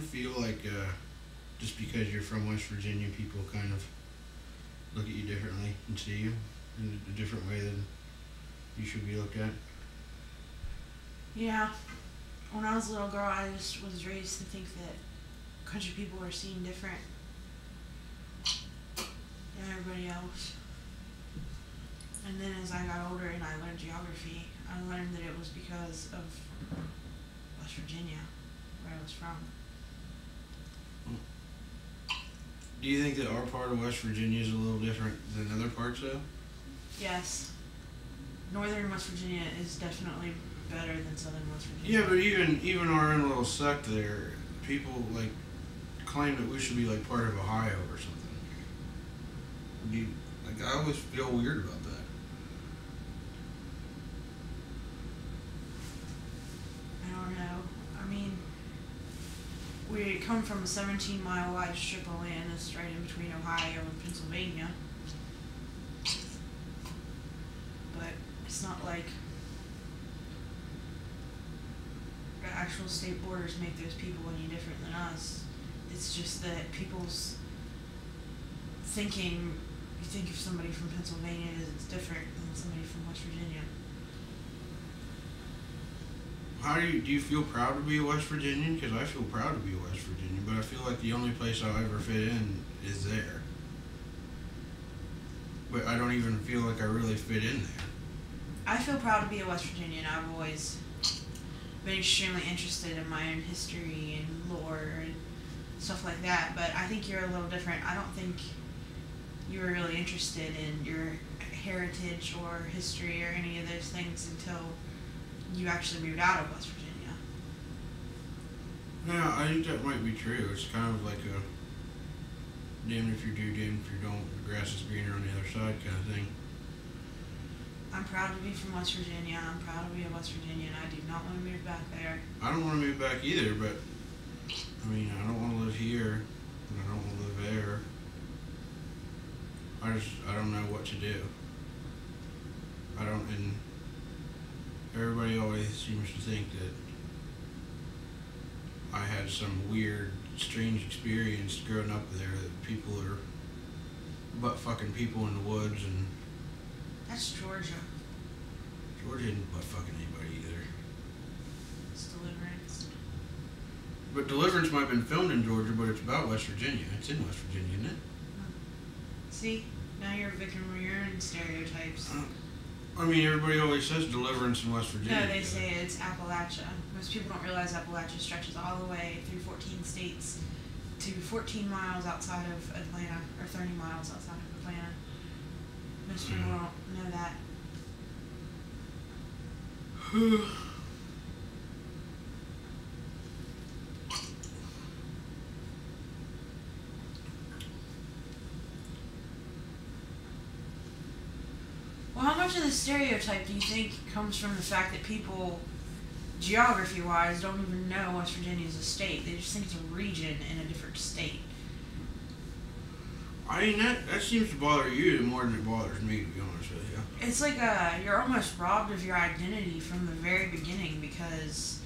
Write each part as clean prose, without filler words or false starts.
ever feel like just because you're from West Virginia, people kind of look at you differently and see you in a different way than you should be looked at? Yeah. When I was a little girl, I just was raised to think that country people were seen different than everybody else. And then as I got older and I learned geography, I learned that it was because of West Virginia, where I was from. Do you think that our part of West Virginia is a little different than other parts, though? Yes. Northern West Virginia is definitely better than southern West Virginia. Yeah, but even our own little sect there, people like claim that we should be like part of Ohio or something. Do you, like I always feel weird about that. I don't know. I mean, we come from a 17-mile wide strip of land that's right in between Ohio and Pennsylvania. But it's not like the actual state borders make those people any different than us. It's just that people's thinking, you think of somebody from Pennsylvania as it's different than somebody from West Virginia. How do you feel proud to be a West Virginian? Because I feel proud to be a West Virginian, but I feel like the only place I'll ever fit in is there. But I don't even feel like I really fit in there. I feel proud to be a West Virginian. I've always been extremely interested in my own history and lore and stuff like that, but I think you're a little different. I don't think you were really interested in your heritage or history or any of those things until you actually moved out of West Virginia. Yeah, I think that might be true. It's kind of like a damned if you do, damned if you don't, the grass is greener on the other side kind of thing. I'm proud to be from West Virginia. I'm proud to be a West Virginian. I do not want to move back there. I don't want to move back either, but I mean, I don't want to live here, and I don't want to live there. I don't know what to do. And everybody always seems to think that I had some weird, strange experience growing up there, that people are butt-fucking people in the woods, and That's Georgia. Georgia isn't butt-fucking anybody either. It's Deliverance. But Deliverance might have been filmed in Georgia, but it's about West Virginia. It's in West Virginia, isn't it? See? Now you're a victim of your own stereotypes. I mean, everybody always says Deliverance in West Virginia. No, they say it's Appalachia. Most people don't realize Appalachia stretches all the way through 14 states to 14 miles outside of Atlanta, or 30 miles outside of Atlanta. Most people don't know that. Well, how much of the stereotype do you think comes from the fact that people, geography-wise, don't even know West Virginia is a state? They just think it's a region in a different state. I mean, that seems to bother you more than it bothers me, to be honest with you. It's like you're almost robbed of your identity from the very beginning because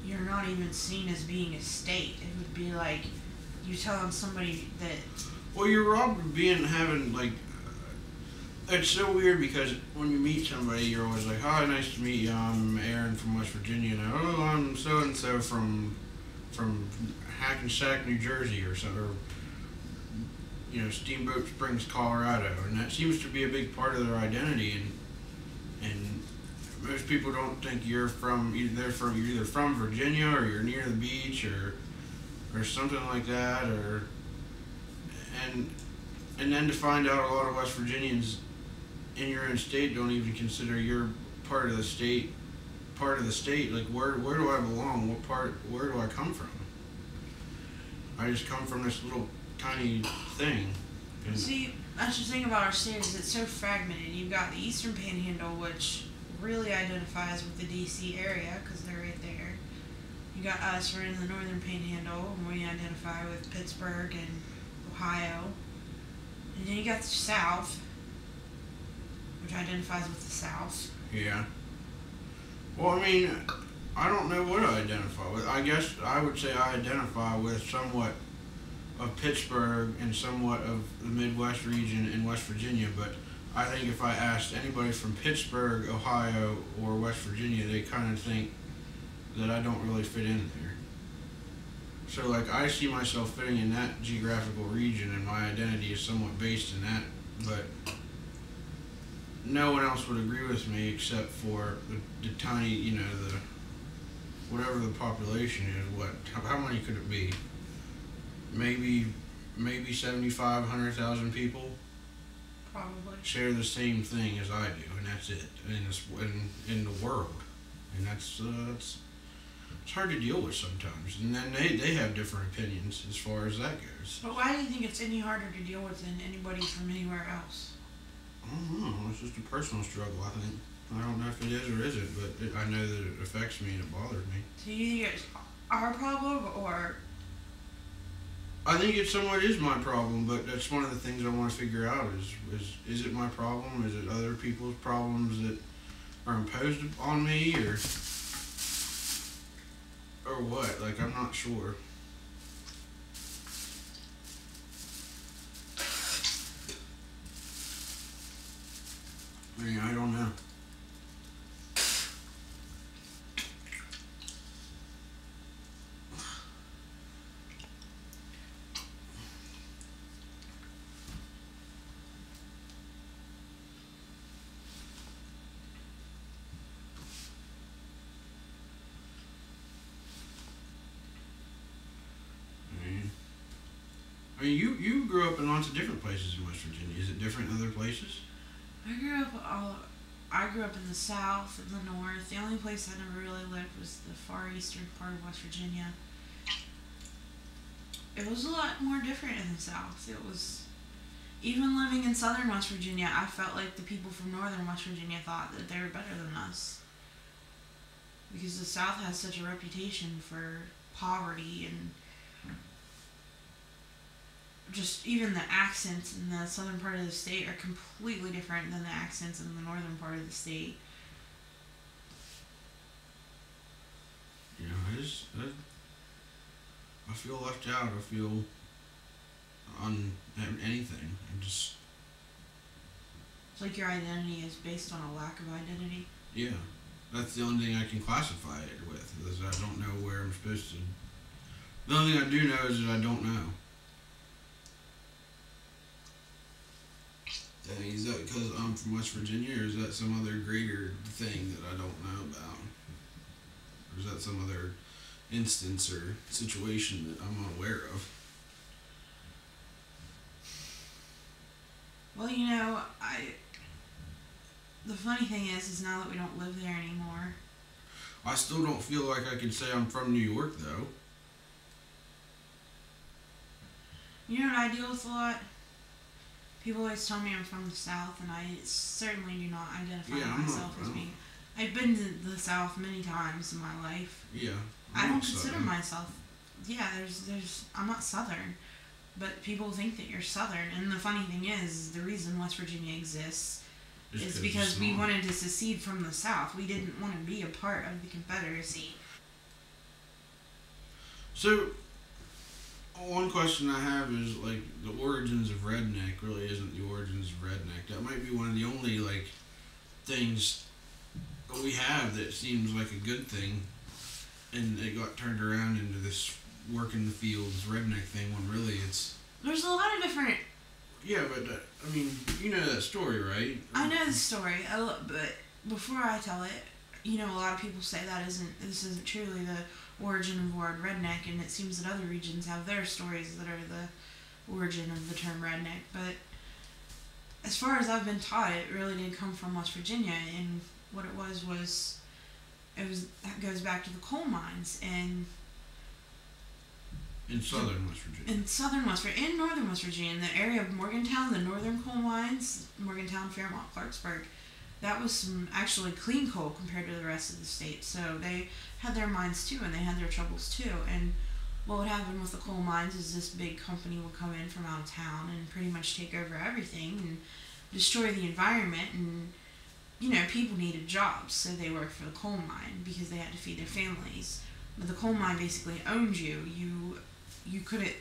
you're not even seen as being a state. It would be like you telling somebody that... Well, you're robbed of having, like... It's so weird because when you meet somebody, you're always like, "Hi, nice to meet you. I'm Aaron from West Virginia." And "Oh, I'm so and so from Hackensack, New Jersey," or so, or Steamboat Springs, Colorado, and that seems to be a big part of their identity. And most people don't think you're either from Virginia or you're near the beach or something like that, and then to find out a lot of West Virginians in your own state don't even consider you're part of the state. Like, where do I belong? Where do I come from? I just come from this little tiny thing. See, that's the thing about our state is it's so fragmented. You've got the Eastern Panhandle, which really identifies with the D.C. area because they're right there. You got us, we're in the Northern Panhandle, and we identify with Pittsburgh and Ohio. And then you got the South, which identifies with the South. Yeah. Well, I mean, I don't know what I identify with. I guess I would say I identify with somewhat of Pittsburgh and somewhat of the Midwest region in West Virginia, but I think if I asked anybody from Pittsburgh, Ohio, or West Virginia, they kind of think that I don't really fit in there. So, like, I see myself fitting in that geographical region, and my identity is somewhat based in that, but no one else would agree with me except for the tiny, the whatever the population is. How many could it be? Maybe 75, 100,000 people Probably. share the same thing as I do, and that's it in the world, and that's it's hard to deal with sometimes. And then they have different opinions as far as that goes. But why do you think it's any harder to deal with than anybody from anywhere else? I don't know. It's just a personal struggle, I think. I don't know if it is or isn't, but I know that it affects me and it bothers me. Do you think it's our problem, or? I think it somewhat is my problem, but that's one of the things I want to figure out is it my problem? Is it other people's problems that are imposed on me, or what? Like, I'm not sure. I mean, I don't know. I mean, you grew up in lots of different places in West Virginia. Is it different in other places? I grew up in the South and the North. The only place I never really lived was the far eastern part of West Virginia. It was a lot more different in the South. It was, even living in southern West Virginia, I felt like the people from northern West Virginia thought that they were better than us. Because the South has such a reputation for poverty, and just even the accents in the southern part of the state are completely different than the accents in the northern part of the state. I feel left out. I feel on anything. It's like your identity is based on a lack of identity. Yeah, that's the only thing I can classify it with, is I don't know where I'm supposed to. The only thing I do know is that I don't know. I mean, is that because I'm from West Virginia, or is that some other greater thing that I don't know about? Or is that some other instance or situation that I'm unaware of? Well, the funny thing is now that we don't live there anymore. I still don't feel like I can say I'm from New York, though. You know what I deal with a lot? People always tell me I'm from the South, and I certainly do not identify myself as being. I've been to the South many times in my life. Yeah. I don't consider myself. Yeah, I'm not Southern, but people think that you're Southern. And the funny thing is, the reason West Virginia exists is because we wanted to secede from the South. We didn't want to be a part of the Confederacy. So, one question I have is, like, the origins of redneck really isn't the origins of redneck. That might be one of the only, like, things that we have that seems like a good thing, and it got turned around into this work in the fields redneck thing, when really it's... There's a lot of different... Yeah, but, I mean, you know that story, right? I know the story, but before I tell it, a lot of people say this isn't truly the origin of the word redneck, and it seems that other regions have their stories that are the origin of the term redneck. But as far as I've been taught, it really did come from West Virginia, and what it was that goes back to the coal mines and in southern West Virginia. In southern West Virginia, in northern West Virginia, in the area of Morgantown, the northern coal mines, Morgantown, Fairmont, Clarksburg, that was some actually clean coal compared to the rest of the state. So they had their mines too, and they had their troubles too. And what would happen with the coal mines is this big company would come in from out of town and pretty much take over everything and destroy the environment. And people needed jobs, so they worked for the coal mine because they had to feed their families. But the coal mine basically owned you. You couldn't.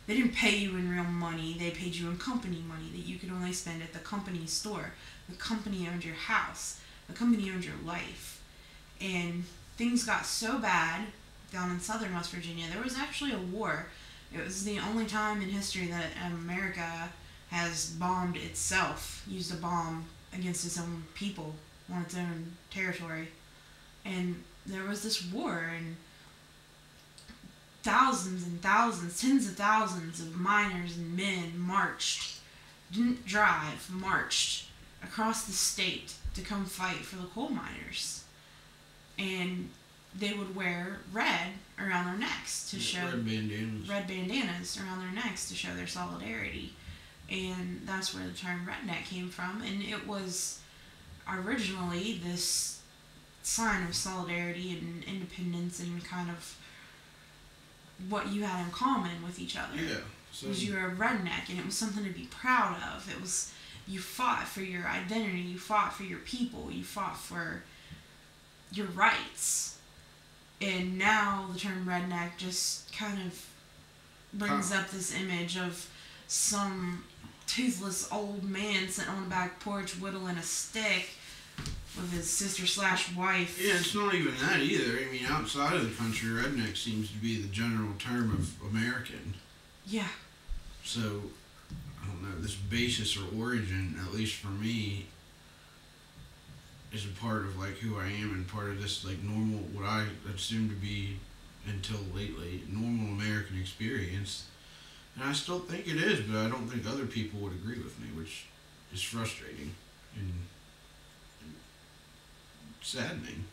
They didn't pay you in real money. They paid you in company money that you could only spend at the company store. The company owned your house. The company owned your life. And things got so bad down in southern West Virginia. There was actually a war. It was the only time in history that America has bombed itself, used a bomb against its own people on its own territory. And there was this war, and thousands and thousands, tens of thousands of miners and men marched, didn't drive, marched across the state to come fight for the coal miners. And they would wear red around their necks to show red bandanas around their necks to show their solidarity. And that's where the term redneck came from. And it was originally this sign of solidarity and independence and kind of what you had in common with each other. Yeah. So was you were a redneck, and it was something to be proud of. It was, you fought for your identity, you fought for your people, you fought for your rights. And now the term redneck just kind of brings up this image of some toothless old man sitting on the back porch whittling a stick with his sister/wife. Yeah, it's not even that either. I mean, outside of the country, redneck seems to be the general term of American. Yeah. So, I don't know, this basis or origin, at least for me, is a part of like who I am and part of this like normal, what I assume to be until lately, normal American experience. And I still think it is, but I don't think other people would agree with me, which is frustrating and saddening.